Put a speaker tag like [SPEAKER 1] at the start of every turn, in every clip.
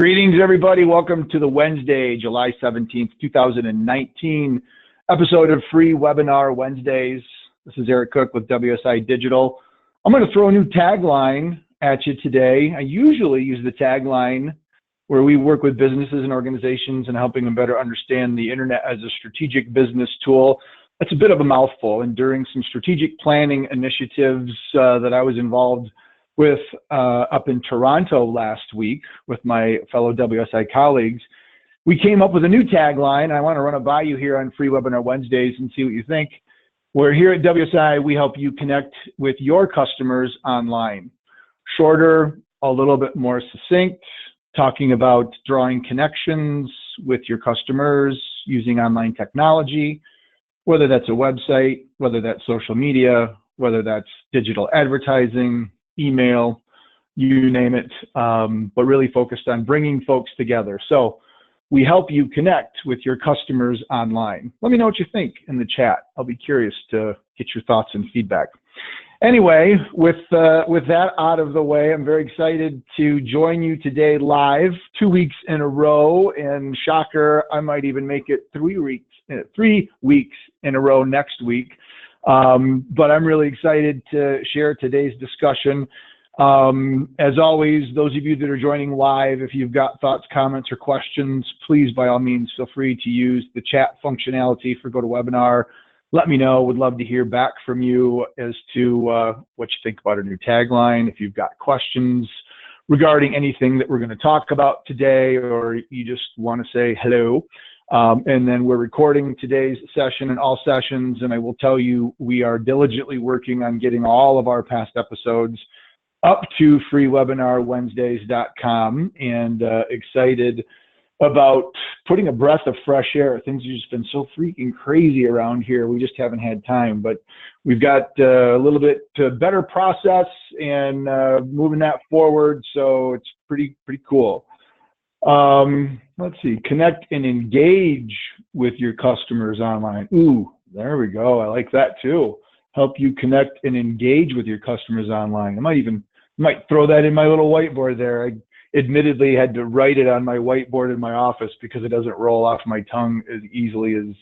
[SPEAKER 1] Greetings, everybody. Welcome to the Wednesday, July 17th, 2019 episode of Free Webinar Wednesdays. This is Eric Cook with WSI Digital. I'm going to throw a new tagline at you today. I usually use the tagline where we work with businesses and organizations and helping them better understand the internet as a strategic business tool. That's a bit of a mouthful, and during some strategic planning initiatives that I was involved with up in Toronto last week with my fellow WSI colleagues, we came up with a new tagline. I want to run it by you here on Free Webinar Wednesdays and see what you think. We're here at WSI. We help you connect with your customers online. Shorter, a little bit more succinct, talking about drawing connections with your customers using online technology, whether that's a website, whether that's social media, whether that's digital advertising, email, you name it, but really focused on bringing folks together. So we help you connect with your customers online. Let me know what you think in the chat. I'll be curious to get your thoughts and feedback. Anyway, with that out of the way, I'm very excited to join you today live 2 weeks in a row, and shocker, I might even make it 3 weeks in a row next week. But I'm really excited to share today's discussion. As always, those of you that are joining live, if you've got thoughts, comments, or questions, please, by all means, feel free to use the chat functionality for GoToWebinar. Let me know. Would love to hear back from you as to what you think about our new tagline. If you've got questions regarding anything that we're going to talk about today, or you just want to say hello. And then we're recording today's session and all sessions, and I will tell you we are diligently working on getting all of our past episodes up to freewebinarwednesdays.com, and excited about putting a breath of fresh air. Things have just been so freaking crazy around here. We just haven't had time, but we've got a little bit better process and moving that forward, so it's pretty cool. Let's see, connect and engage with your customers online. Ooh, there we go. I like that too. Help you connect and engage with your customers online. I might throw that in my little whiteboard there. I admittedly had to write it on my whiteboard in my office because it doesn't roll off my tongue as easily as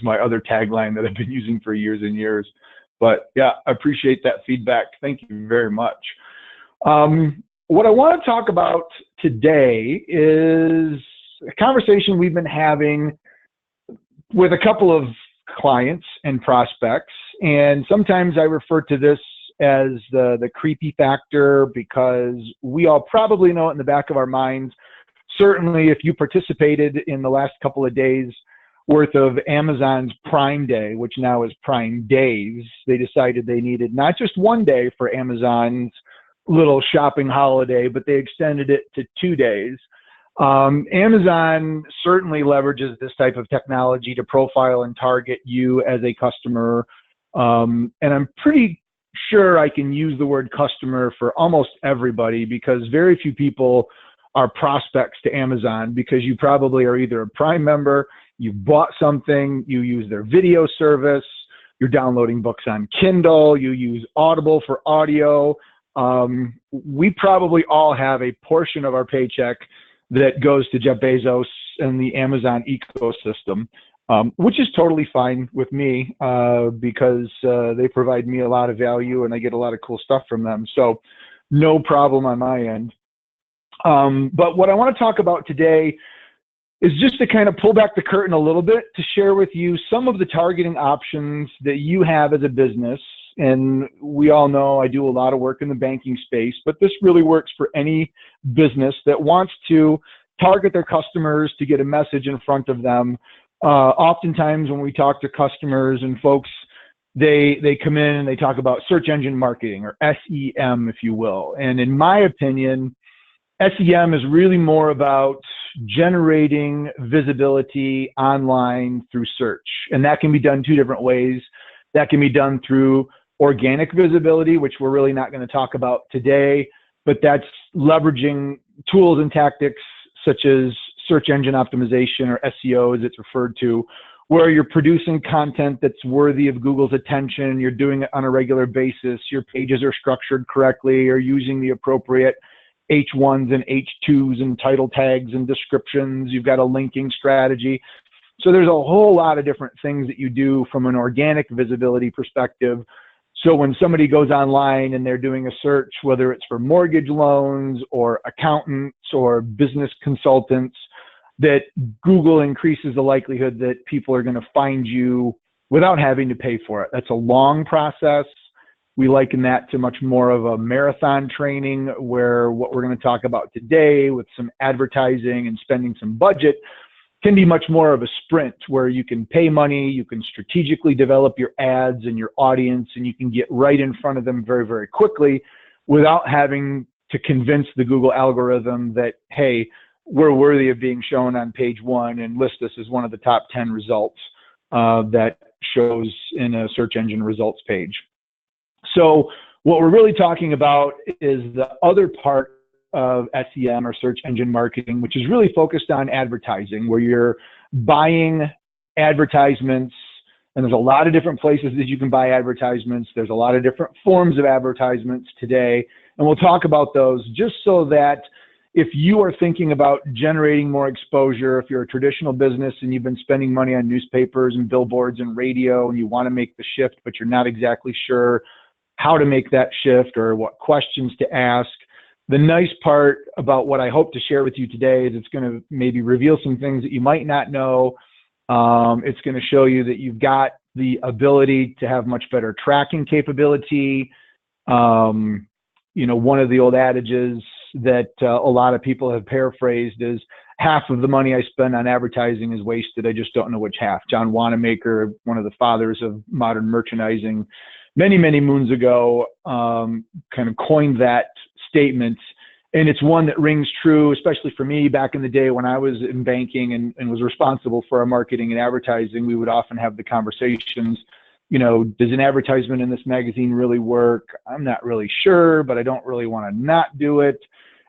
[SPEAKER 1] my other tagline that I've been using for years and years. But yeah, I appreciate that feedback. Thank you very much. What I want to talk about today is a conversation we've been having with a couple of clients and prospects, and sometimes I refer to this as the creepy factor, because we all probably know it in the back of our minds. Certainly, if you participated in the last couple of days worth of Amazon's Prime Day, which now is Prime Days, they decided they needed not just one day for Amazon's little shopping holiday, but they extended it to 2 days. Amazon certainly leverages this type of technology to profile and target you as a customer. And I'm pretty sure I can use the word customer for almost everybody, because very few people are prospects to Amazon, because you probably are either a Prime member, you've bought something, you use their video service, you're downloading books on Kindle, you use Audible for audio. We probably all have a portion of our paycheck that goes to Jeff Bezos and the Amazon ecosystem, which is totally fine with me because they provide me a lot of value and I get a lot of cool stuff from them. So no problem on my end. But what I want to talk about today is just to kind of pull back the curtain a little bit to share with you some of the targeting options that you have as a business. And we all know I do a lot of work in the banking space, but this really works for any business that wants to target their customers to get a message in front of them. Oftentimes when we talk to customers and folks, they come in and they talk about search engine marketing, or SEM, if you will. And in my opinion, SEM is really more about generating visibility online through search. And that can be done 2 different ways. That can be done through organic visibility, which we're really not going to talk about today, but that's leveraging tools and tactics such as search engine optimization, or SEO as it's referred to, where you're producing content that's worthy of Google's attention, you're doing it on a regular basis, your pages are structured correctly, you're using the appropriate H1s and H2s and title tags and descriptions. You've got a linking strategy. So there's a whole lot of different things that you do from an organic visibility perspective. So when somebody goes online and they're doing a search, whether it's for mortgage loans or accountants or business consultants, that Google increases the likelihood that people are going to find you without having to pay for it. That's a long process. We liken that to much more of a marathon training, where what we're going to talk about today with some advertising and spending some budget can be much more of a sprint, where you can pay money, you can strategically develop your ads and your audience, and you can get right in front of them very, very quickly without having to convince the Google algorithm that, hey, we're worthy of being shown on page 1 and list us as one of the top 10 results that shows in a search engine results page. So what we're really talking about is the other part of SEM, or search engine marketing, which is really focused on advertising, where you're buying advertisements. And there's a lot of different places that you can buy advertisements. There's a lot of different forms of advertisements today. And we'll talk about those just so that if you are thinking about generating more exposure, if you're a traditional business and you've been spending money on newspapers and billboards and radio, and you want to make the shift, but you're not exactly sure how to make that shift or what questions to ask. The nice part about what I hope to share with you today is it's going to maybe reveal some things that you might not know. It's going to show you that you've got the ability to have much better tracking capability. One of the old adages that a lot of people have paraphrased is, half of the money I spend on advertising is wasted. I just don't know which half. John Wanamaker, one of the fathers of modern merchandising, many, many moons ago, kind of coined that statement. And it's one that rings true, especially for me back in the day when I was in banking and was responsible for our marketing and advertising. We would often have the conversations, does an advertisement in this magazine really work? I'm not really sure, but I don't really want to not do it.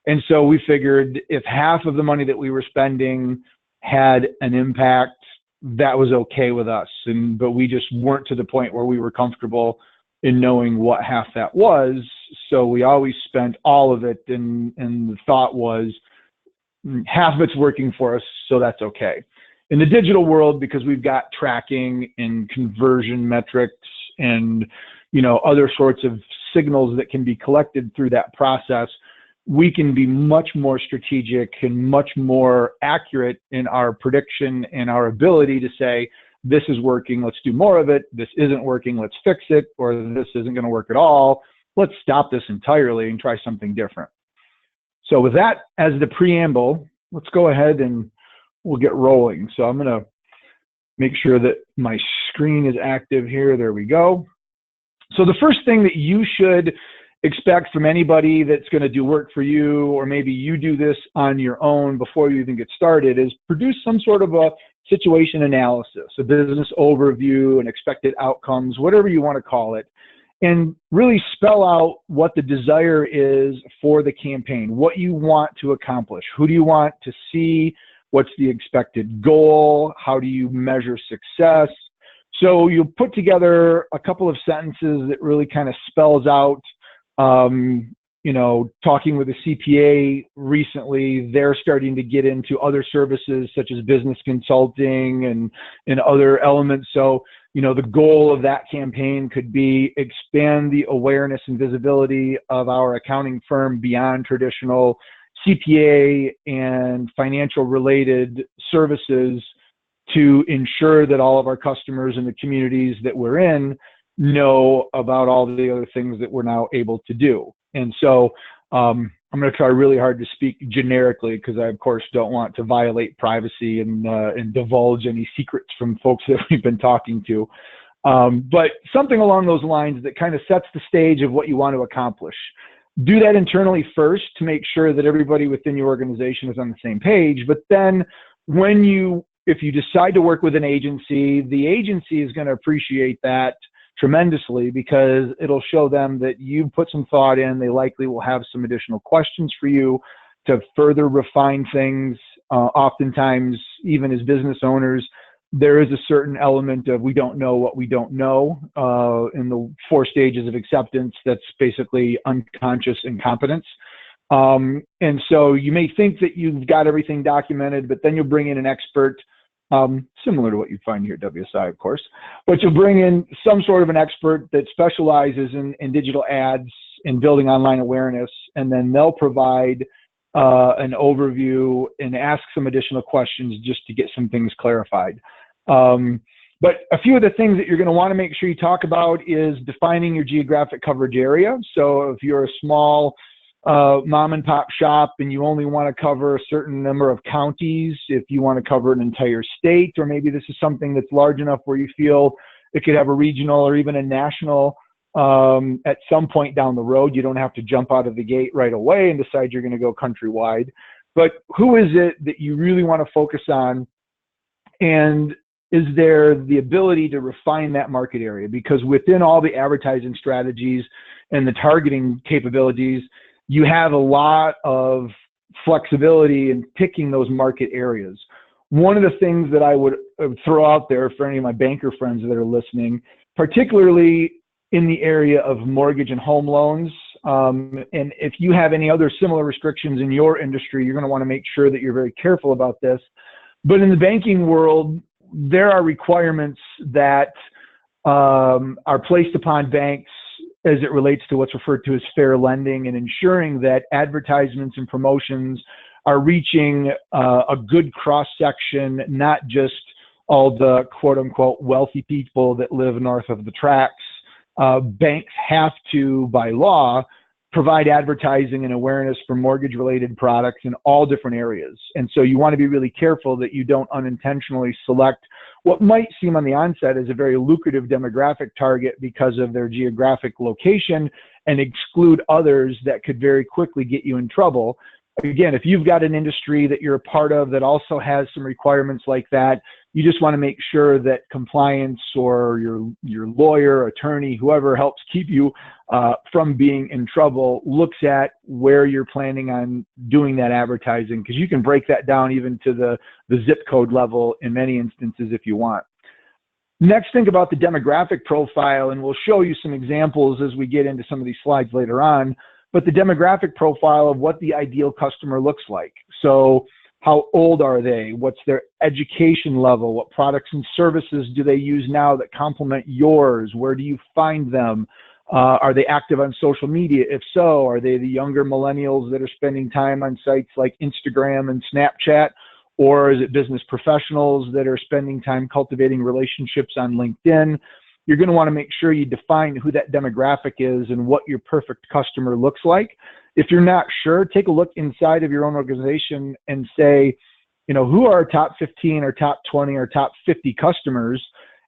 [SPEAKER 1] And so we figured if half of the money that we were spending had an impact, that was okay with us. But we just weren't to the point where we were comfortable in knowing what half that was. So we always spent all of it. And the thought was, half of it's working for us, so that's okay. In the digital world, because we've got tracking and conversion metrics and, other sorts of signals that can be collected through that process, we can be much more strategic and much more accurate in our prediction and our ability to say, this is working, let's do more of it. This isn't working, let's fix it. Or this isn't going to work at all, let's stop this entirely and try something different. So with that as the preamble, let's go ahead and we'll get rolling. So I'm going to make sure that my screen is active here. There we go. So the first thing that you should expect from anybody that's going to do work for you, or maybe you do this on your own before you even get started, is produce some sort of a situation analysis, a business overview, and expected outcomes, whatever you want to call it, and really spell out what the desire is for the campaign, what you want to accomplish, who do you want to see, what's the expected goal, how do you measure success. So you'll put together a couple of sentences that really kind of spells out, talking with a CPA recently, they're starting to get into other services such as business consulting and other elements. So, the goal of that campaign could be expand the awareness and visibility of our accounting firm beyond traditional CPA and financial related services to ensure that all of our customers in the communities that we're in know about all the other things that we're now able to do. And so I'm going to try really hard to speak generically, because I, of course, don't want to violate privacy and divulge any secrets from folks that we've been talking to. But something along those lines that kind of sets the stage of what you want to accomplish. Do that internally first to make sure that everybody within your organization is on the same page. But then if you decide to work with an agency, the agency is going to appreciate that tremendously, because it'll show them that you put some thought in. They likely will have some additional questions for you to further refine things. Oftentimes, even as business owners, there is a certain element of we don't know what we don't know in the 4 stages of acceptance. That's basically unconscious incompetence. And so you may think that you've got everything documented, but then you'll bring in an expert, similar to what you find here at WSI, of course, but you'll bring in some sort of an expert that specializes in digital ads and building online awareness, and then they'll provide an overview and ask some additional questions just to get some things clarified. But a few of the things that you're going to want to make sure you talk about is defining your geographic coverage area. So if you're a small mom and pop shop and you only want to cover a certain number of counties, if you want to cover an entire state, or maybe this is something that's large enough where you feel it could have a regional or even a national at some point down the road. You don't have to jump out of the gate right away and decide you're going to go countrywide. But who is it that you really want to focus on? And is there the ability to refine that market area? Because within all the advertising strategies and the targeting capabilities, you have a lot of flexibility in picking those market areas. One of the things that I would throw out there for any of my banker friends that are listening, particularly in the area of mortgage and home loans, and if you have any other similar restrictions in your industry, you're going to want to make sure that you're very careful about this. But in the banking world, there are requirements that are placed upon banks as it relates to what's referred to as fair lending, and ensuring that advertisements and promotions are reaching a good cross-section, not just all the quote-unquote wealthy people that live north of the tracks. Banks have to, by law, provide advertising and awareness for mortgage-related products in all different areas. And so you want to be really careful that you don't unintentionally select what might seem on the onset as a very lucrative demographic target because of their geographic location, and exclude others that could very quickly get you in trouble. Again, if you've got an industry that you're a part of that also has some requirements like that, you just want to make sure that compliance or your lawyer, attorney, whoever helps keep you from being in trouble, looks at where you're planning on doing that advertising, because you can break that down even to the zip code level in many instances if you want. Next, think about the demographic profile, and we'll show you some examples as we get into some of these slides later on, but the demographic profile of what the ideal customer looks like. So how old are they? What's their education level? What products and services do they use now that complement yours? Where do you find them? Are they active on social media? If so, are they the younger millennials that are spending time on sites like Instagram and Snapchat? Or is it business professionals that are spending time cultivating relationships on LinkedIn? You're going to want to make sure you define who that demographic is and what your perfect customer looks like. If you're not sure, take a look inside of your own organization and say, you know, who are our top 15 or top 20 or top 50 customers,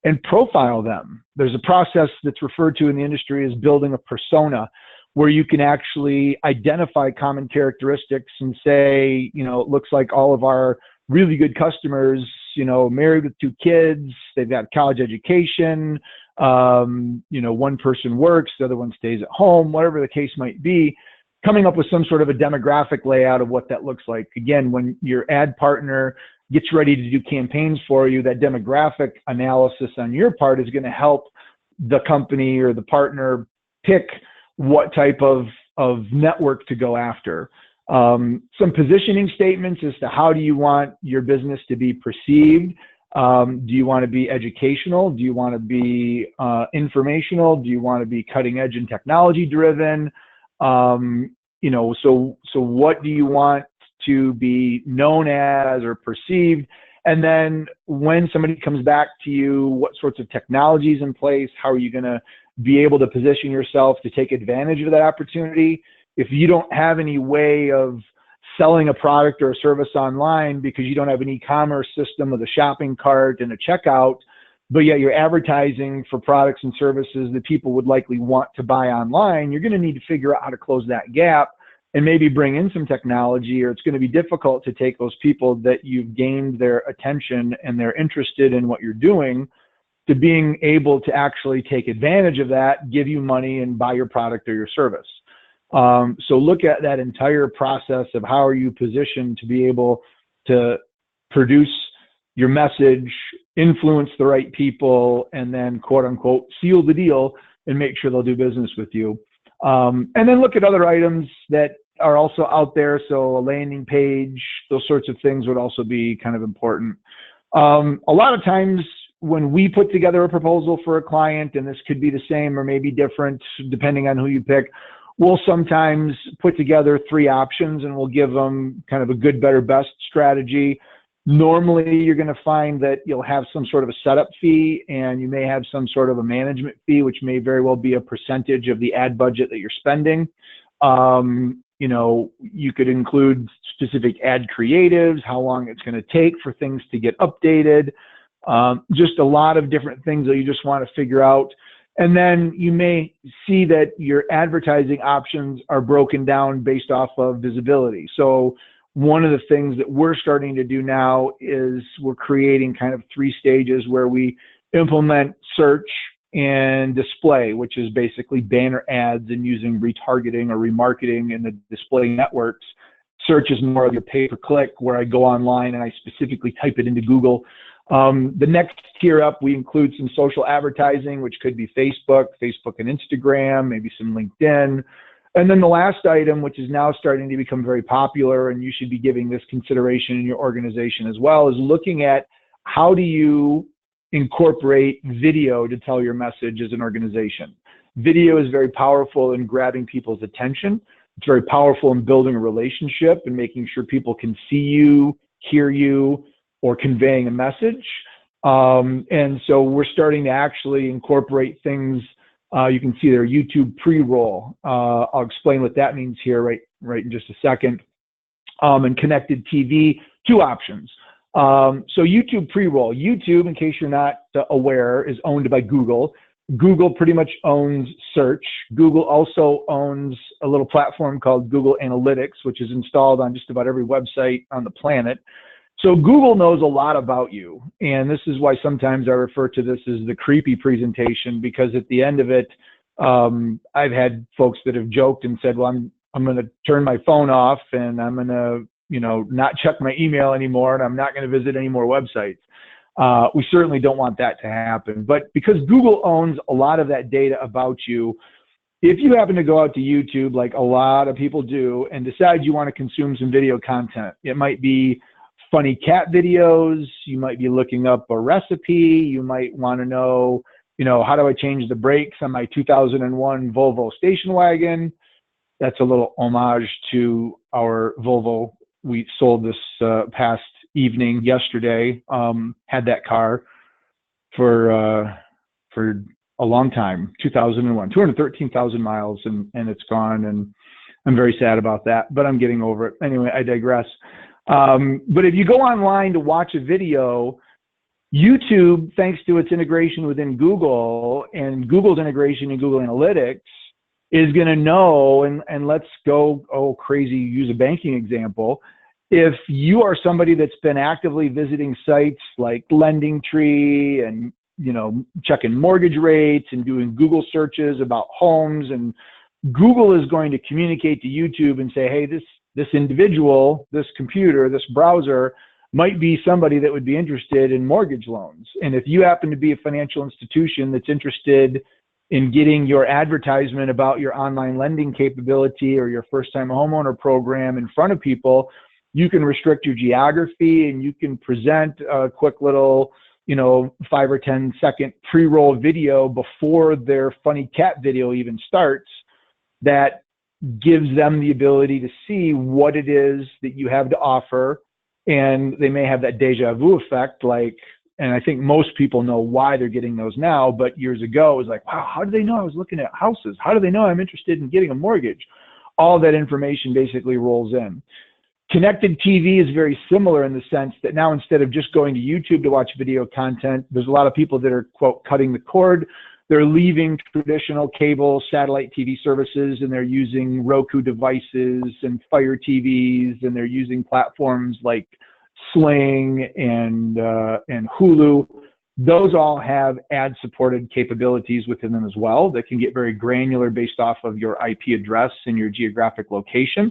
[SPEAKER 1] and profile them. There's a process that's referred to in the industry as building a persona, where you can actually identify common characteristics and say, you know, it looks like all of our really good customers, you know, married with 2 kids, they've got college education, you know, one person works, the other one stays at home, whatever the case might be. Coming up with some sort of a demographic layout of what that looks like. Again, when your ad partner gets ready to do campaigns for you, that demographic analysis on your part is going to help the company or the partner pick what type of network to go after. Some positioning statements as to how do you want your business to be perceived. Do you want to be educational? Do you want to be informational? Do you want to be cutting edge and technology driven? You know, so what do you want to be known as or perceived? And then when somebody comes back to you, what sorts of technologies in place? How are you going to be able to position yourself to take advantage of that opportunity? If you don't have any way of selling a product or a service online because you don't have an e-commerce system with a shopping cart and a checkout, but yet you're advertising for products and services that people would likely want to buy online, you're going to need to figure out how to close that gap and maybe bring in some technology, or it's going to be difficult to take those people that you've gained their attention and they're interested in what you're doing to being able to actually take advantage of that, give you money and buy your product or your service. So look at that entire process of how are you positioned to be able to produce your message, influence the right people, and then quote unquote seal the deal and make sure they'll do business with you. And then look at other items that are also out there. So a landing page, those sorts of things would also be kind of important. A lot of times when we put together a proposal for a client, and this could be the same or maybe different depending on who you pick, we'll sometimes put together 3 options and we'll give them kind of a good, better, best strategy. Normally, you're going to find that you'll have some sort of a setup fee, and you may have some sort of a management fee, which may very well be a percentage of the ad budget that you're spending. You know, you could include specific ad creatives, how long it's going to take for things to get updated, just a lot of different things that you just want to figure out. And then you may see that your advertising options are broken down based off of visibility. So one of the things that we're starting to do now is we're creating kind of 3 stages where we implement search and display, which is basically banner ads and using retargeting or remarketing in the display networks. Search is more of your pay-per-click, where I go online and I specifically type it into Google. The next tier up, we include some social advertising, which could be Facebook and Instagram, maybe some LinkedIn. And then the last item, which is now starting to become very popular, and you should be giving this consideration in your organization as well, is looking at how do you incorporate video to tell your message as an organization. Video is very powerful in grabbing people's attention. It's very powerful in building a relationship and making sure people can see you, hear you, or conveying a message. And so we're starting to actually incorporate things. You can see their YouTube pre-roll. I'll explain what that means here right in just a second. And connected TV, 2 options. So YouTube pre-roll. YouTube, in case you're not aware, is owned by Google. Google pretty much owns search. Google also owns a little platform called Google Analytics, which is installed on just about every website on the planet. So Google knows a lot about you. And this is why sometimes I refer to this as the creepy presentation, because at the end of it, I've had folks that have joked and said, well, I'm going to turn my phone off and I'm going to, you know, not check my email anymore, and I'm not going to visit any more websites. We certainly don't want that to happen. But because Google owns a lot of that data about you, if you happen to go out to YouTube, like a lot of people do, and decide you want to consume some video content, it might be funny cat videos, you might be looking up a recipe, you might want to know, you know, how do I change the brakes on my 2001 Volvo station wagon? That's a little homage to our Volvo we sold this past evening yesterday. Had that car for a long time, 2001, 213,000 miles, and it's gone, and I'm very sad about that, but I'm getting over it. Anyway, I digress. But if you go online to watch a video, YouTube, thanks to its integration within Google and Google's integration in Google Analytics, is going to know, and let's go crazy, use a banking example. If you are somebody that's been actively visiting sites like LendingTree and, you know, checking mortgage rates and doing Google searches about homes, and Google is going to communicate to YouTube and say, hey, this individual, this computer, this browser might be somebody that would be interested in mortgage loans. And if you happen to be a financial institution that's interested in getting your advertisement about your online lending capability or your first-time homeowner program in front of people, you can restrict your geography and you can present a quick little, you know, 5 or 10 second pre-roll video before their funny cat video even starts that gives them the ability to see what it is that you have to offer. And they may have that deja vu effect, like, and I think most people know why they're getting those now, but years ago it was like, wow, how do they know I was looking at houses? How do they know I'm interested in getting a mortgage? All that information basically rolls in. Connected TV is very similar in the sense that now instead of just going to YouTube to watch video content, there's a lot of people that are, quote, cutting the cord. They're leaving traditional cable satellite TV services, and they're using Roku devices and Fire TVs, and they're using platforms like Sling and Hulu. Those all have ad-supported capabilities within them as well that can get very granular based off of your IP address and your geographic location.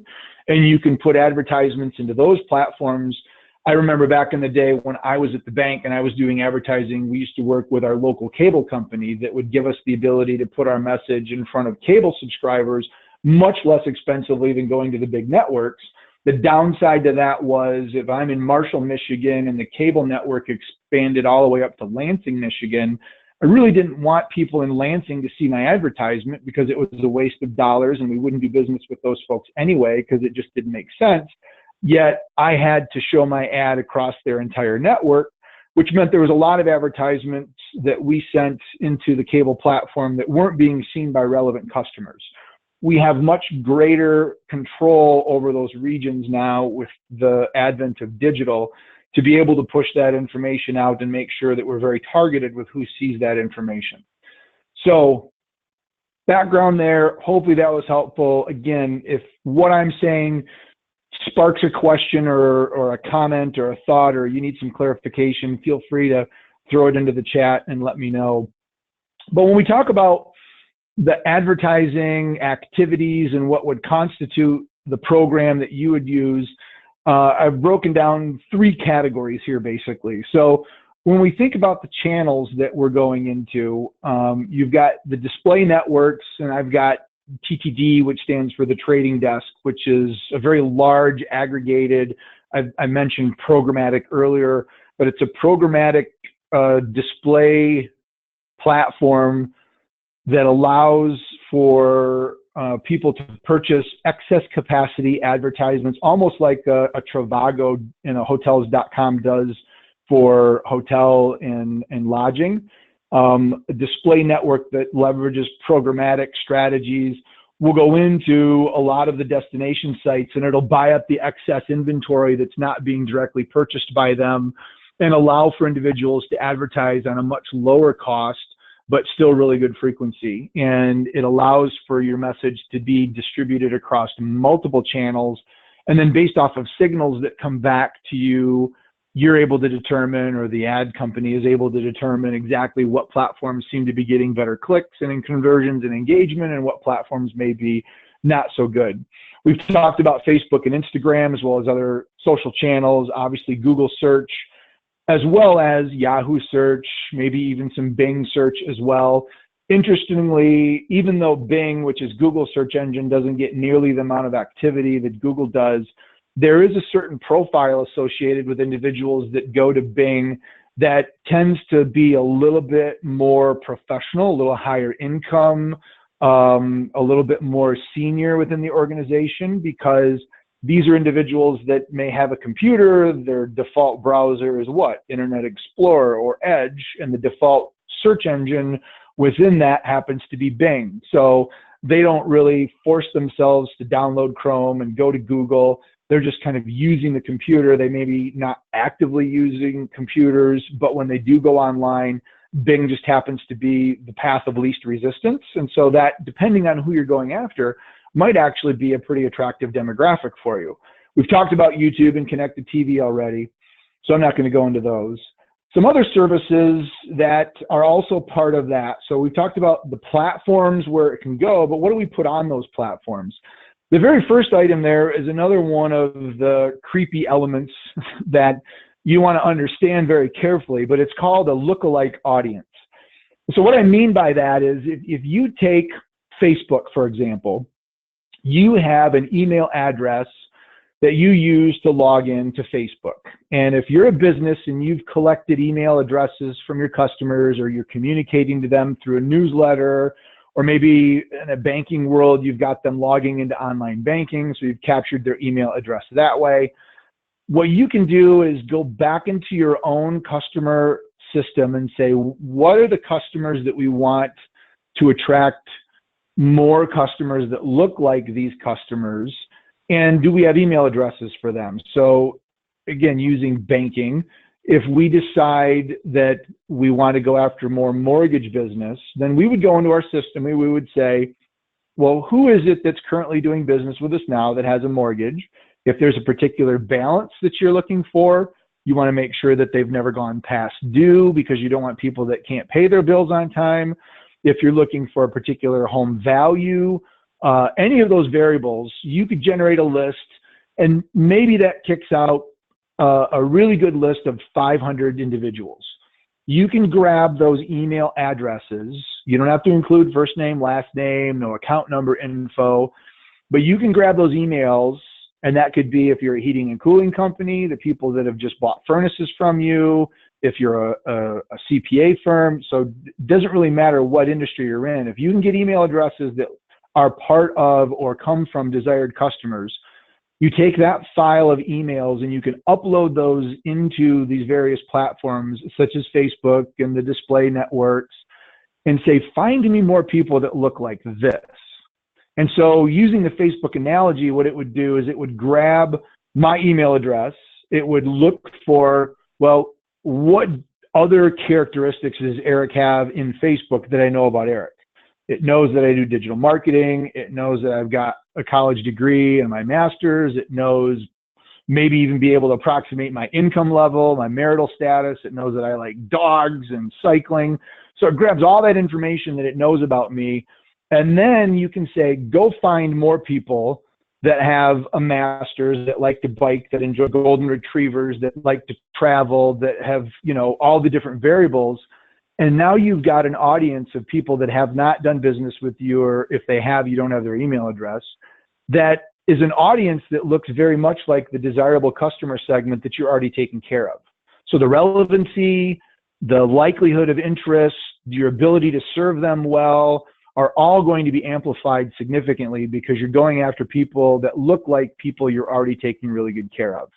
[SPEAKER 1] And you can put advertisements into those platforms. I remember back in the day when I was at the bank and I was doing advertising, we used to work with our local cable company that would give us the ability to put our message in front of cable subscribers much less expensively than going to the big networks. The downside to that was if I'm in Marshall, Michigan, and the cable network expanded all the way up to Lansing, Michigan, I really didn't want people in Lansing to see my advertisement because it was a waste of dollars and we wouldn't do business with those folks anyway because it just didn't make sense. Yet I had to show my ad across their entire network, which meant there was a lot of advertisements that we sent into the cable platform that weren't being seen by relevant customers. We have much greater control over those regions now with the advent of digital to be able to push that information out and make sure that we're very targeted with who sees that information. So background there, hopefully that was helpful. Again, if what I'm saying sparks a question or a comment or a thought, or you need some clarification, feel free to throw it into the chat and let me know. But when we talk about the advertising activities and what would constitute the program that you would use, I've broken down 3 categories here basically. So when we think about the channels that we're going into, you've got the display networks, and I've got TTD, which stands for the trading desk, which is a very large aggregated, I mentioned programmatic earlier, but it's a programmatic display platform that allows for people to purchase excess capacity advertisements, almost like a Trivago in a hotels.com does for hotel and lodging. A display network that leverages programmatic strategies will go into a lot of the destination sites, and it'll buy up the excess inventory that's not being directly purchased by them and allow for individuals to advertise on a much lower cost but still really good frequency. And it allows for your message to be distributed across multiple channels. And then based off of signals that come back to you, you're able to determine, or the ad company is able to determine exactly what platforms seem to be getting better clicks and in conversions and engagement, and what platforms may be not so good. We've talked about Facebook and Instagram, as well as other social channels, obviously Google search, as well as Yahoo search, maybe even some Bing search as well. Interestingly, even though Bing, which is Google's search engine, doesn't get nearly the amount of activity that Google does, there is a certain profile associated with individuals that go to Bing that tends to be a little bit more professional, a little higher income, a little bit more senior within the organization, because these are individuals that may have a computer. Their default browser is what? Internet Explorer or Edge, and the default search engine within that happens to be Bing. So they don't really force themselves to download Chrome and go to Google. They're just kind of using the computer. They may be not actively using computers, but when they do go online, Bing just happens to be the path of least resistance. And so that, depending on who you're going after, might actually be a pretty attractive demographic for you. We've talked about YouTube and connected TV already, so I'm not going to go into those. Some other services that are also part of that. So we've talked about the platforms where it can go, but what do we put on those platforms? The very first item there is another one of the creepy elements that you want to understand very carefully, but it's called a lookalike audience. So what I mean by that is if you take Facebook, for example, you have an email address that you use to log in to Facebook. And if you're a business and you've collected email addresses from your customers, or you're communicating to them through a newsletter, or maybe in a banking world, you've got them logging into online banking, so you've captured their email address that way. What you can do is go back into your own customer system and say, what are the customers that we want to attract more customers that look like these customers, and do we have email addresses for them? So again, using banking, if we decide that we want to go after more mortgage business, then we would go into our system and we would say, well, who is it that's currently doing business with us now that has a mortgage? If there's a particular balance that you're looking for, you want to make sure that they've never gone past due, because you don't want people that can't pay their bills on time. If you're looking for a particular home value, any of those variables, you could generate a list, and maybe that kicks out a really good list of 500 individuals. You can grab those email addresses. You don't have to include first name, last name, no account number info. But you can grab those emails, and that could be if you're a heating and cooling company, the people that have just bought furnaces from you, if you're a CPA firm. So it doesn't really matter what industry you're in. If you can get email addresses that are part of or come from desired customers, you take that file of emails and you can upload those into these various platforms such as Facebook and the display networks and say, find me more people that look like this. And so using the Facebook analogy, what it would do is it would grab my email address. It would look for, well, what other characteristics does Eric have in Facebook that I know about Eric? It knows that I do digital marketing. It knows that I've got a college degree and my master's. It knows maybe even be able to approximate my income level, my marital status. It knows that I like dogs and cycling. So it grabs all that information that it knows about me. And then you can say, go find more people that have a master's, that like to bike, that enjoy golden retrievers, that like to travel, that have, you know, all the different variables. And now you've got an audience of people that have not done business with you, or if they have, you don't have their email address. That is an audience that looks very much like the desirable customer segment that you're already taking care of. So the relevancy, the likelihood of interest, your ability to serve them well are all going to be amplified significantly because you're going after people that look like people you're already taking really good care of.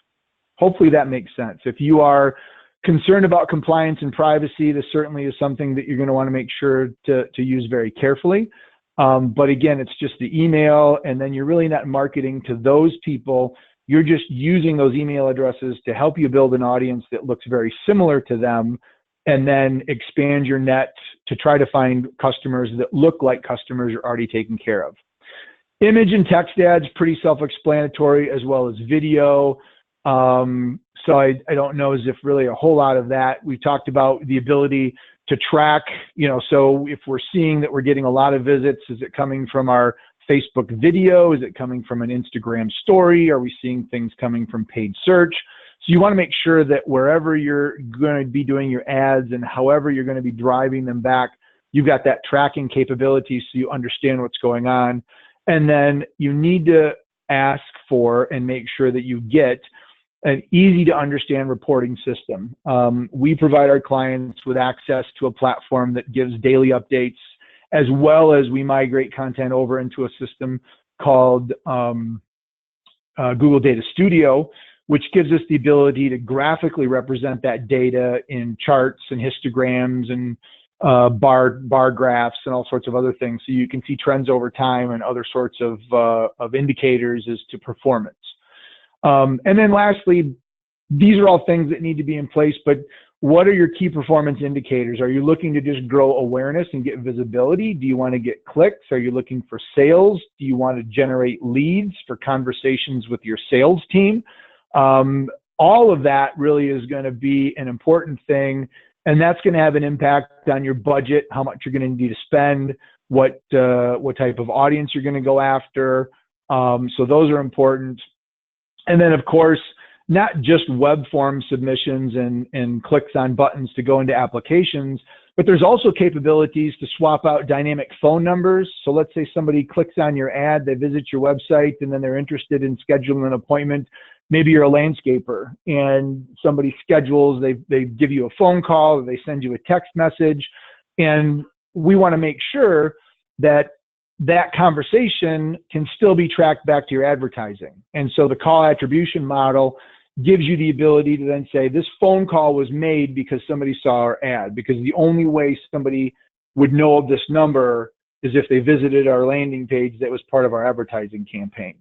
[SPEAKER 1] Hopefully that makes sense. If you are concerned about compliance and privacy, this certainly is something that you're going to want to make sure to use very carefully. But again, it's just the email, and then you're really not marketing to those people. You're just using those email addresses to help you build an audience that looks very similar to them, and then expand your net to try to find customers that look like customers you're already taking care of. Image and text ads, pretty self-explanatory, as well as video. So I don't know as if really a whole lot of that. We've talked about the ability to track, you know, so if we're seeing that we're getting a lot of visits, is it coming from our Facebook video? Is it coming from an Instagram story? Are we seeing things coming from paid search? So you want to make sure that wherever you're going to be doing your ads and however you're going to be driving them back, you've got that tracking capability so you understand what's going on. And then you need to ask for and make sure that you get an easy to understand reporting system. We provide our clients with access to a platform that gives daily updates, as well as we migrate content over into a system called Google Data Studio, which gives us the ability to graphically represent that data in charts and histograms and bar graphs and all sorts of other things. So you can see trends over time and other sorts of indicators as to performance. And then lastly, these are all things that need to be in place, but what are your key performance indicators? Are you looking to just grow awareness and get visibility? Do you want to get clicks? Are you looking for sales? Do you want to generate leads for conversations with your sales team? All of that really is going to be an important thing, and that's going to have an impact on your budget, how much you're going to need to spend, what type of audience you're going to go after. So those are important. And then, of course, not just web form submissions and clicks on buttons to go into applications, but there's also capabilities to swap out dynamic phone numbers. So let's say somebody clicks on your ad, they visit your website, and then they're interested in scheduling an appointment. Maybe you're a landscaper and somebody schedules, they give you a phone call, or they send you a text message. And we want to make sure that that conversation can still be tracked back to your advertising. And so the call attribution model gives you the ability to then say, this phone call was made because somebody saw our ad, because the only way somebody would know of this number is if they visited our landing page that was part of our advertising campaign.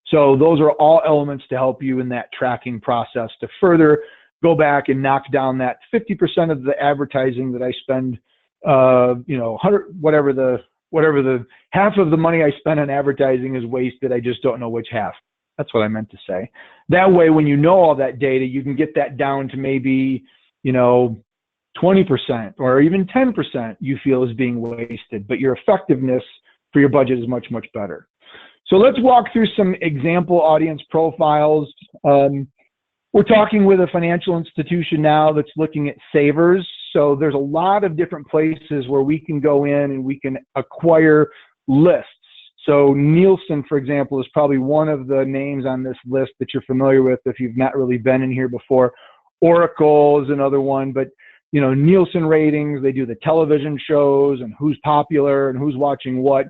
[SPEAKER 1] So those are all elements to help you in that tracking process to further go back and knock down that 50% of the advertising that I spend, whatever the half of the money I spend on advertising is wasted. I just don't know which half. That's what I meant to say. That way, when you know all that data, you can get that down to maybe, 20% or even 10% you feel is being wasted, but your effectiveness for your budget is much, much better. So let's walk through some example audience profiles. We're talking with a financial institution now that's looking at savers. So there's a lot of different places where we can go in and we can acquire lists. So Nielsen, for example, is probably one of the names on this list that you're familiar with if you've not really been in here before. Oracle is another one, but you know, Nielsen ratings, they do the television shows and who's popular and who's watching what.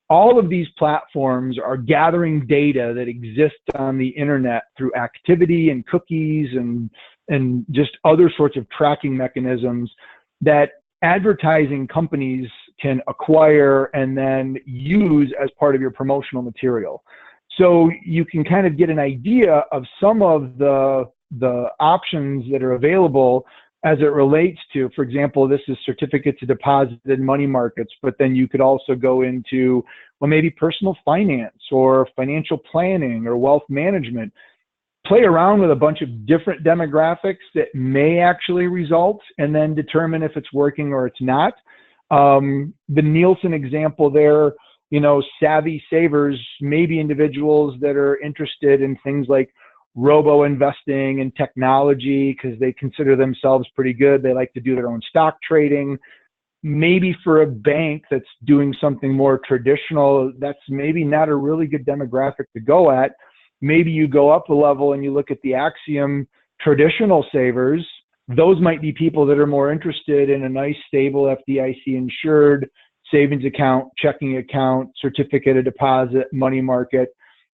[SPEAKER 1] All of these platforms are gathering data that exists on the internet through activity and cookies and just other sorts of tracking mechanisms that advertising companies can acquire and then use as part of your promotional material. So you can kind of get an idea of some of the options that are available as it relates to, for example, this is certificates of deposit and money markets, but then you could also go into, well, maybe personal finance or financial planning or wealth management. Play around with a bunch of different demographics that may actually result and then determine if it's working or it's not. The Nielsen example there, you know, savvy savers, maybe individuals that are interested in things like robo investing and technology because they consider themselves pretty good. They like to do their own stock trading. Maybe for a bank that's doing something more traditional, that's maybe not a really good demographic to go at. Maybe you go up a level and you look at the Axiom traditional savers. Those might be people that are more interested in a nice, stable, FDIC insured savings account, checking account, certificate of deposit, money market.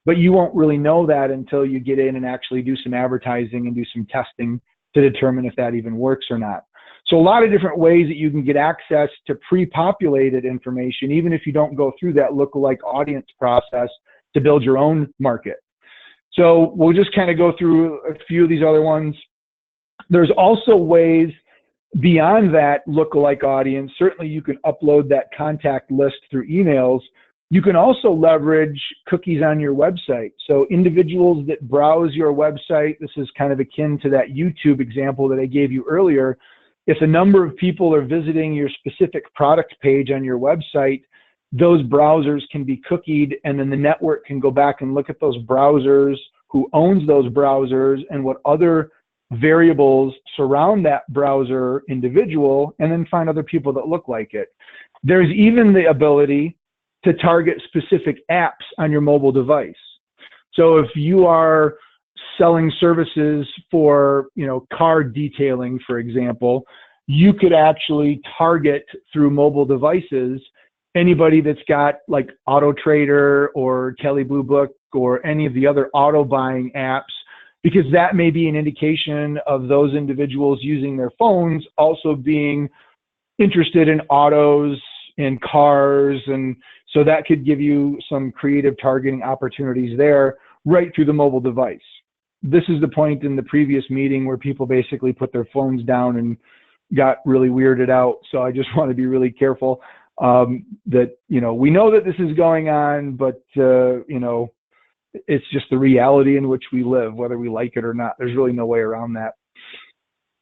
[SPEAKER 1] But you won't really know that until you get in and actually do some advertising and do some testing to determine if that even works or not. So a lot of different ways that you can get access to pre-populated information, even if you don't go through that lookalike audience process to build your own market. So we'll just kind of go through a few of these other ones. There's also ways beyond that lookalike audience. Certainly you can upload that contact list through emails. You can also leverage cookies on your website. So individuals that browse your website, this is kind of akin to that YouTube example that I gave you earlier. If a number of people are visiting your specific product page on your website, those browsers can be cookied, and then the network can go back and look at those browsers, who owns those browsers, and what other variables surround that browser individual, and then find other people that look like it. There's even the ability to target specific apps on your mobile device. So if you are selling services for, you know, car detailing, for example, you could actually target through mobile devices anybody that's got like Auto Trader or Kelley Blue Book or any of the other auto buying apps, because that may be an indication of those individuals using their phones also being interested in autos and cars. And so that could give you some creative targeting opportunities there right through the mobile device. This is the point in the previous meeting where people basically put their phones down and got really weirded out. So I just want to be really careful that, you know, we know that this is going on, but, you know, it's just the reality in which we live, whether we like it or not. There's really no way around that.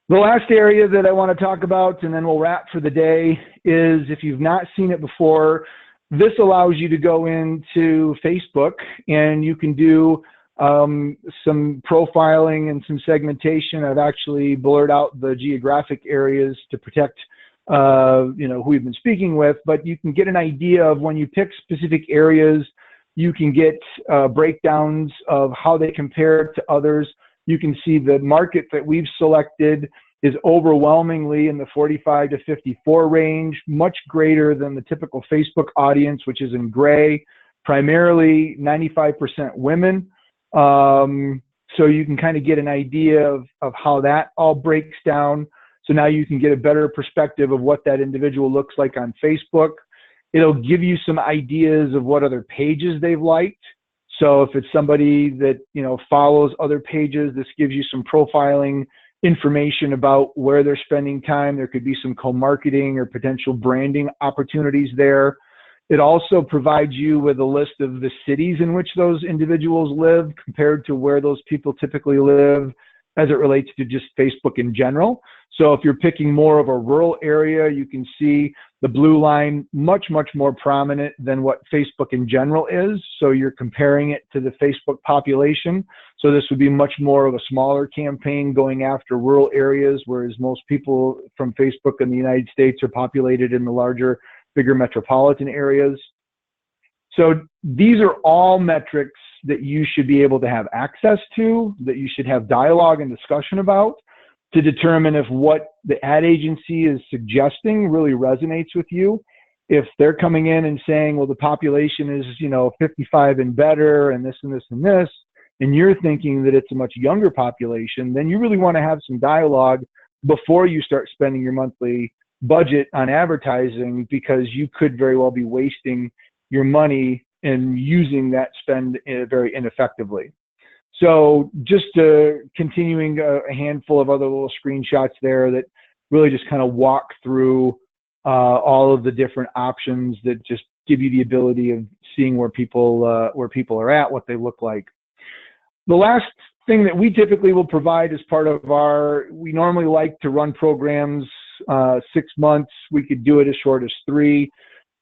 [SPEAKER 1] The last area that I want to talk about, and then we'll wrap for the day, is if you've not seen it before, this allows you to go into Facebook and you can do some profiling and some segmentation. I've actually blurred out the geographic areas to protect you know, who we've been speaking with, but you can get an idea of when you pick specific areas, you can get breakdowns of how they compare to others. You can see the market that we've selected is overwhelmingly in the 45 to 54 range, much greater than the typical Facebook audience, which is in gray, primarily 95% women. So you can kind of get an idea of how that all breaks down. So now you can get a better perspective of what that individual looks like on Facebook. It'll give you some ideas of what other pages they've liked. So if it's somebody that, you know, follows other pages, this gives you some profiling information about where they're spending time. There could be some co-marketing or potential branding opportunities there. It also provides you with a list of the cities in which those individuals live compared to where those people typically live as it relates to just Facebook in general. So if you're picking more of a rural area, you can see the blue line much, much more prominent than what Facebook in general is. So you're comparing it to the Facebook population. So this would be much more of a smaller campaign going after rural areas, whereas most people from Facebook in the United States are populated in the larger, bigger metropolitan areas. So these are all metrics that you should be able to have access to, that you should have dialogue and discussion about, to determine if what the ad agency is suggesting really resonates with you. If they're coming in and saying, well, the population is, 55 and better and this and this and this, and you're thinking that it's a much younger population, then you really want to have some dialogue before you start spending your monthly budget on advertising, because you could very well be wasting your money and using that spend very ineffectively. So just continuing a handful of other little screenshots there that really just kind of walk through all of the different options that just give you the ability of seeing where people are at, what they look like. The last thing that we typically will provide as part of we normally like to run programs 6 months. We could do it as short as 3.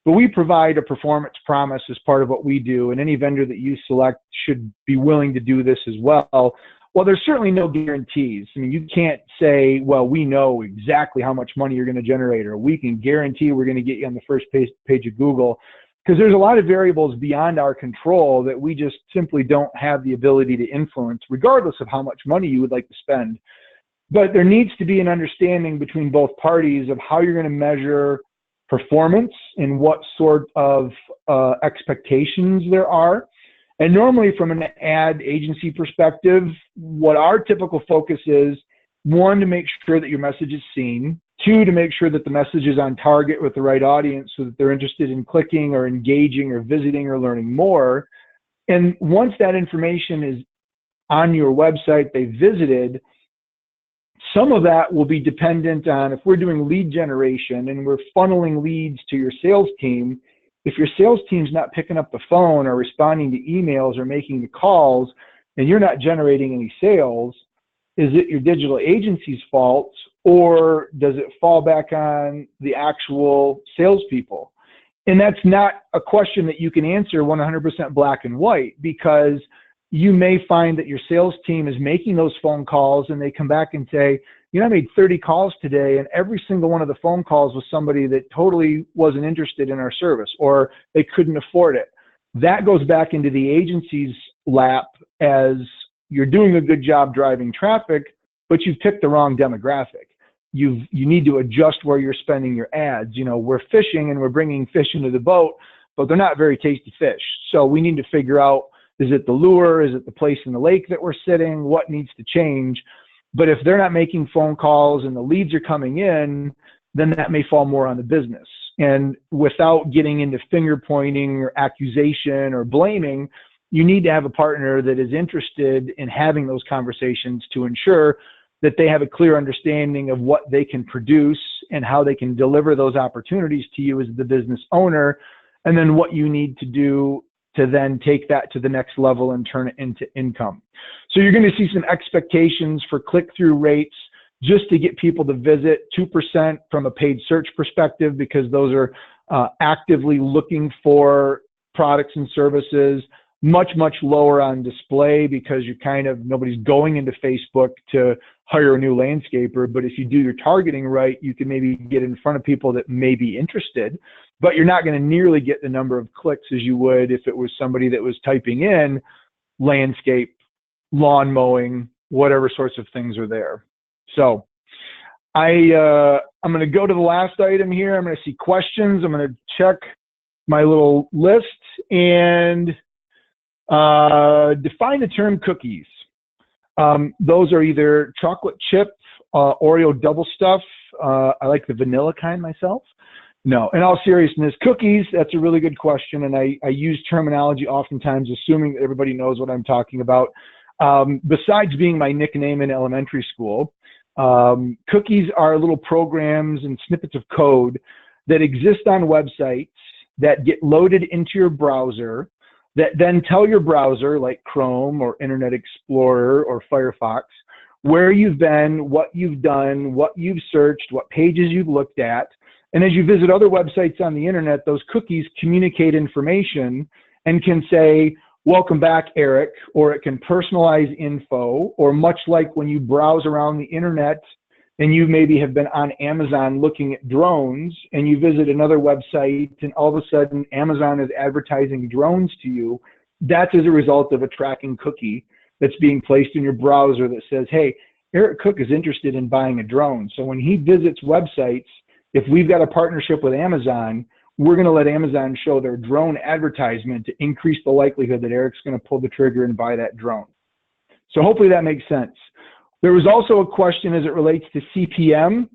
[SPEAKER 1] But we provide a performance promise as part of what we do, and any vendor that you select should be willing to do this as well. Well, there's certainly no guarantees. I mean, you can't say, well, we know exactly how much money you're going to generate, or we can guarantee we're going to get you on the first page of Google, because there's a lot of variables beyond our control that we just simply don't have the ability to influence, regardless of how much money you would like to spend. But there needs to be an understanding between both parties of how you're going to measure performance and what sort of expectations there are. And normally from an ad agency perspective, what our typical focus is, 1, to make sure that your message is seen, 2, to make sure that the message is on target with the right audience so that they're interested in clicking or engaging or visiting or learning more. And once that information is on your website, they visited, some of that will be dependent on, if we're doing lead generation and we're funneling leads to your sales team, if your sales team's not picking up the phone or responding to emails or making the calls, and you're not generating any sales, is it your digital agency's fault, or does it fall back on the actual salespeople? And that's not a question that you can answer 100% black and white, because you may find that your sales team is making those phone calls and they come back and say, I made 30 calls today, and every single one of the phone calls was somebody that totally wasn't interested in our service, or they couldn't afford it. That goes back into the agency's lap as you're doing a good job driving traffic, but you've picked the wrong demographic. You need to adjust where you're spending your ads. We're fishing and we're bringing fish into the boat, but they're not very tasty fish. So we need to figure out, is it the lure? Is it the place in the lake that we're sitting? What needs to change? But if they're not making phone calls and the leads are coming in, then that may fall more on the business. And without getting into finger pointing or accusation or blaming, you need to have a partner that is interested in having those conversations to ensure that they have a clear understanding of what they can produce and how they can deliver those opportunities to you as the business owner, and then what you need to do to then take that to the next level and turn it into income. So you're going to see some expectations for click-through rates just to get people to visit, 2% from a paid search perspective, because those are actively looking for products and services, much lower on display because nobody's going into Facebook to hire a new landscaper. But if you do your targeting right, you can maybe get in front of people that may be interested, but you're not going to nearly get the number of clicks as you would if it was somebody that was typing in landscape, lawn mowing, whatever sorts of things are there. So I'm going to go to the last item here. I'm going to see questions. I'm going to check my little list and define the term cookies. Those are either chocolate chip, Oreo double stuff. I like the vanilla kind myself. No, in all seriousness, cookies, that's a really good question. And I use terminology oftentimes assuming that everybody knows what I'm talking about. Besides being my nickname in elementary school, cookies are little programs and snippets of code that exist on websites that get loaded into your browser that then tell your browser, like Chrome or Internet Explorer or Firefox, where you've been, what you've done, what you've searched, what pages you've looked at. And as you visit other websites on the internet, those cookies communicate information and can say, welcome back, Eric, or it can personalize info, or much like when you browse around the internet and you maybe have been on Amazon looking at drones, and you visit another website, and all of a sudden Amazon is advertising drones to you, that's as a result of a tracking cookie that's being placed in your browser that says, hey, Eric Cook is interested in buying a drone. So when he visits websites, if we've got a partnership with Amazon, we're going to let Amazon show their drone advertisement to increase the likelihood that Eric's going to pull the trigger and buy that drone. So hopefully that makes sense. There was also a question as it relates to CPM.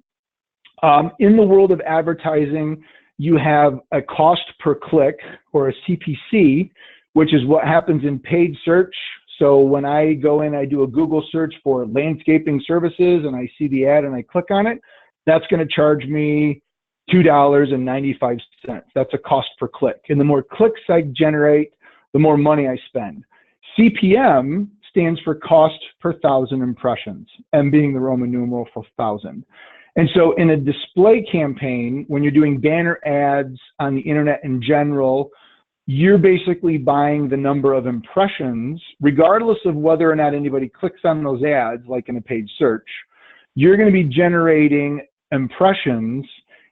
[SPEAKER 1] In the world of advertising, you have a cost per click, or a CPC, which is what happens in paid search. So when I go in, I do a Google search for landscaping services, and I see the ad and I click on it, that's going to charge me $2.95. That's a cost per click. And the more clicks I generate, the more money I spend. CPM stands for cost per thousand impressions, M being the Roman numeral for 1,000. And so in a display campaign, when you're doing banner ads on the internet in general, you're basically buying the number of impressions, regardless of whether or not anybody clicks on those ads, like in a paid search. You're going to be generating impressions,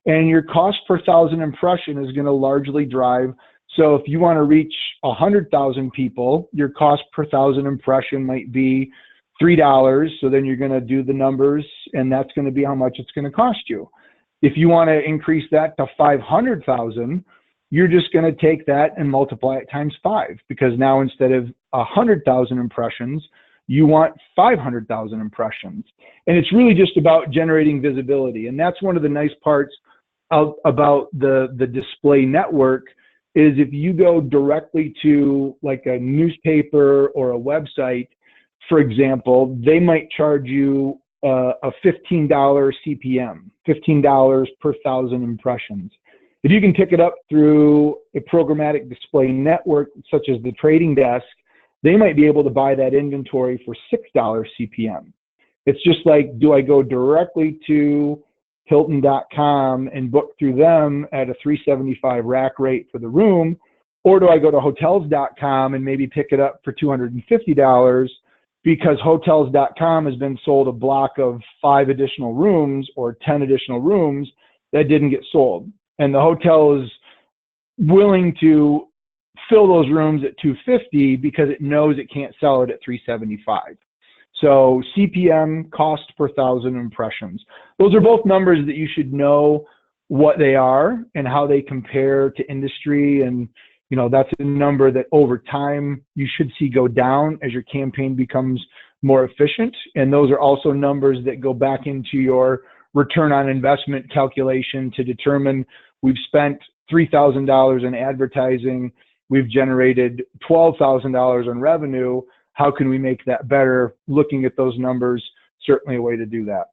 [SPEAKER 1] and your cost per thousand impression is going to largely drive. So if you want to reach 100,000 people, your cost per thousand impression might be $3. So then you're going to do the numbers, and that's going to be how much it's going to cost you. If you want to increase that to 500,000, you're just going to take that and multiply it times 5, because now instead of 100,000 impressions, you want 500,000 impressions. And it's really just about generating visibility. And that's one of the nice parts about the display network, is if you go directly to like a newspaper or a website, for example, they might charge you a $15 CPM, $15 per thousand impressions. If you can pick it up through a programmatic display network, such as the trading desk, they might be able to buy that inventory for $6 CPM. It's just like, do I go directly to Hilton.com and book through them at a $375 rack rate for the room, or do I go to Hotels.com and maybe pick it up for $250 because Hotels.com has been sold a block of 5 additional rooms or 10 additional rooms that didn't get sold, and the hotel is willing to fill those rooms at $250 because it knows it can't sell it at $375. So CPM, cost per thousand impressions. Those are both numbers that you should know what they are and how they compare to industry. And, you know, that's a number that over time you should see go down as your campaign becomes more efficient. And those are also numbers that go back into your return on investment calculation to determine we've spent $3,000 in advertising, we've generated $12,000 in revenue. How can we make that better? Looking at those numbers, certainly a way to do that.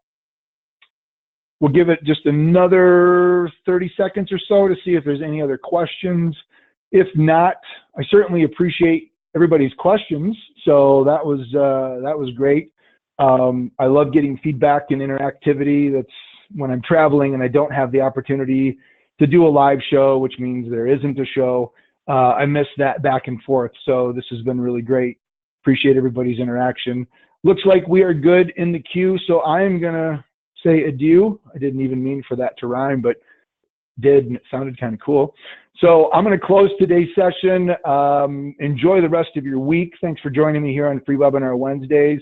[SPEAKER 1] We'll give it just another 30 seconds or so to see if there's any other questions. If not, I certainly appreciate everybody's questions. So that was great. I love getting feedback and interactivity. That's when I'm traveling and I don't have the opportunity to do a live show, which means there isn't a show. I miss that back and forth. So this has been really great. Appreciate everybody's interaction. Looks like we are good in the queue, so I am gonna say adieu. I didn't even mean for that to rhyme, but did, and it sounded kind of cool. So I'm gonna close today's session. Enjoy the rest of your week. Thanks for joining me here on Free Webinar Wednesdays.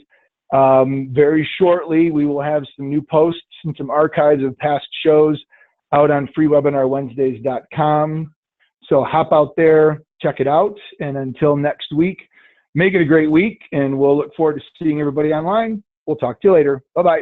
[SPEAKER 1] Very shortly, we will have some new posts and some archives of past shows out on freewebinarwednesdays.com. So hop out there, check it out, and until next week, make it a great week, and we'll look forward to seeing everybody online. We'll talk to you later. Bye-bye.